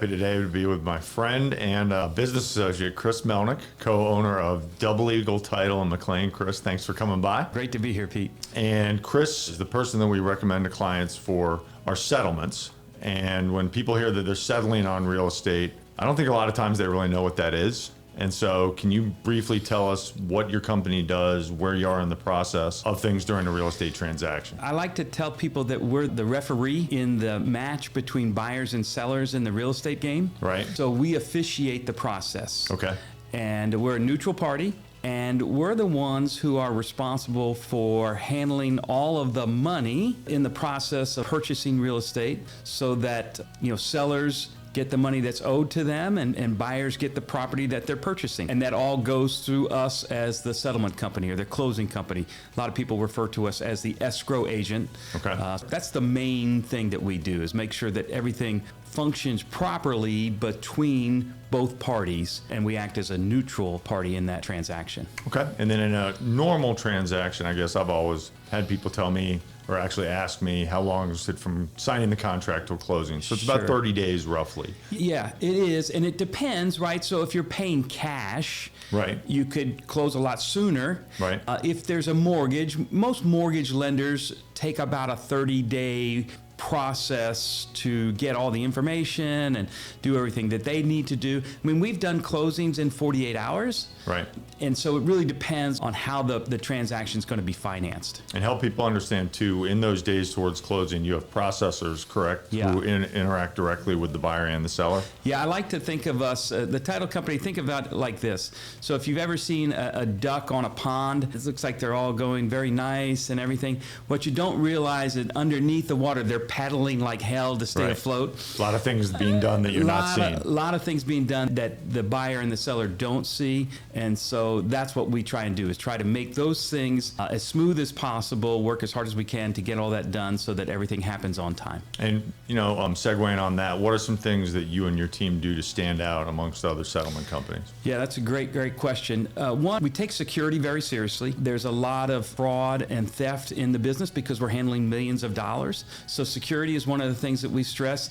happy today to be with my friend and business associate, Chris Melnick, co-owner of Double Eagle Title in McLean. Chris, thanks for coming by. Great to be here, Pete. And Chris is the person that we recommend to clients for our settlements. And when people hear that they're settling on real estate, I don't think a lot of times they really know what that is. And so can you briefly tell us what your company does, where you are in the process of things during a real estate transaction? I like to tell people that we're the referee in the match between buyers and sellers in the real estate game. Right. So we officiate the process. Okay. And we're a neutral party. And we're the ones who are responsible for handling all of the money in the process of purchasing real estate so that, sellers get the money that's owed to them and buyers get the property that they're purchasing. And that all goes through us as the settlement company or the closing company. A lot of people refer to us as the escrow agent. Okay. That's the main thing that we do, is make sure that everything functions properly between both parties, and we act as a neutral party in that transaction. Okay. And then in a normal transaction, I guess I've always had people tell me, or actually ask me, how long is it from signing the contract to closing? So it's about Sure. 30 days roughly. Yeah, it is, and it depends, right? So if you're paying cash, Right. you could close a lot sooner. Right. If there's a mortgage, most mortgage lenders take about a 30-day process to get all the information and do everything that they need to do. I mean, we've done closings in 48 hours. Right. And so it really depends on how the transaction is going to be financed. And help people understand too, in those days towards closing, you have processors, correct? Yeah. Who interact directly with the buyer and the seller? Yeah, I like to think of us, the title company, think about it like this. So if you've ever seen a duck on a pond, it looks like they're all going very nice and everything. What you don't realize is underneath the water, they're paddling like hell to stay Right. afloat. A lot of things being done that you're not seeing. A lot of things being done that the buyer and the seller don't see. And so that's what we try and do, is try to make those things as smooth as possible, work as hard as we can to get all that done so that everything happens on time. And, segueing on that, what are some things that you and your team do to stand out amongst other settlement companies? Yeah, that's a great question. One, we take security very seriously. There's a lot of fraud and theft in the business because we're handling millions of dollars. So security is one of the things that we stress.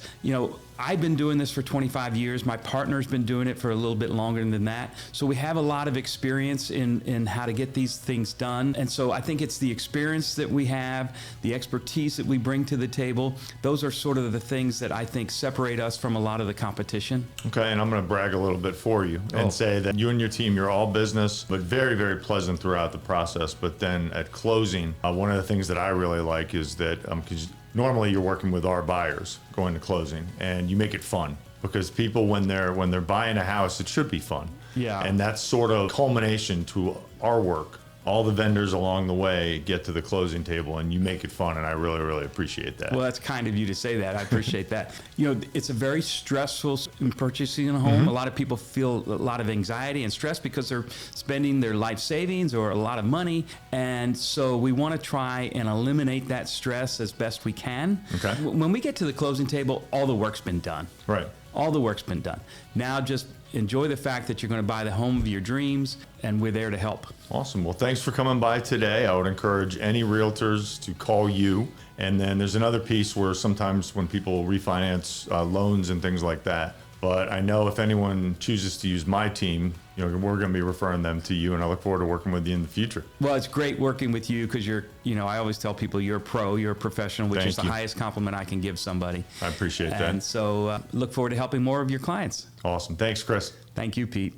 I've been doing this for 25 years. My partner's been doing it for a little bit longer than that. So we have a lot of experience in how to get these things done. And so I think it's the experience that we have, the expertise that we bring to the table. Those are sort of the things that I think separate us from a lot of the competition. Okay, and I'm going to brag a little bit for you and say that you and your team, you're all business, but very, very pleasant throughout the process. But then at closing, one of the things that I really like is that, because normally you're working with our buyers going to closing, and you make it fun, because people, when they're buying a house, it should be fun. Yeah. And that's sort of culmination to our work. All the vendors along the way get to the closing table, and you make it fun, and I really, really appreciate that. Well, that's kind of you to say that. I appreciate that. It's a very stressful in purchasing a home. Mm-hmm. A lot of people feel a lot of anxiety and stress because they're spending their life savings or a lot of money. And so we want to try and eliminate that stress as best we can. Okay. When we get to the closing table, all the work's been done. Right. All the work's been done. Now just enjoy the fact that you're going to buy the home of your dreams, and we're there to help. Awesome. Well, thanks for coming by today. I would encourage any realtors to call you. And then there's another piece where sometimes when people refinance loans and things like that. But I know if anyone chooses to use my team, we're going to be referring them to you, and I look forward to working with you in the future. Well, it's great working with you because I always tell people you're a pro, you're a professional, which is the highest compliment I can give somebody. I appreciate that. And so look forward to helping more of your clients. Awesome. Thanks, Chris. Thank you, Pete.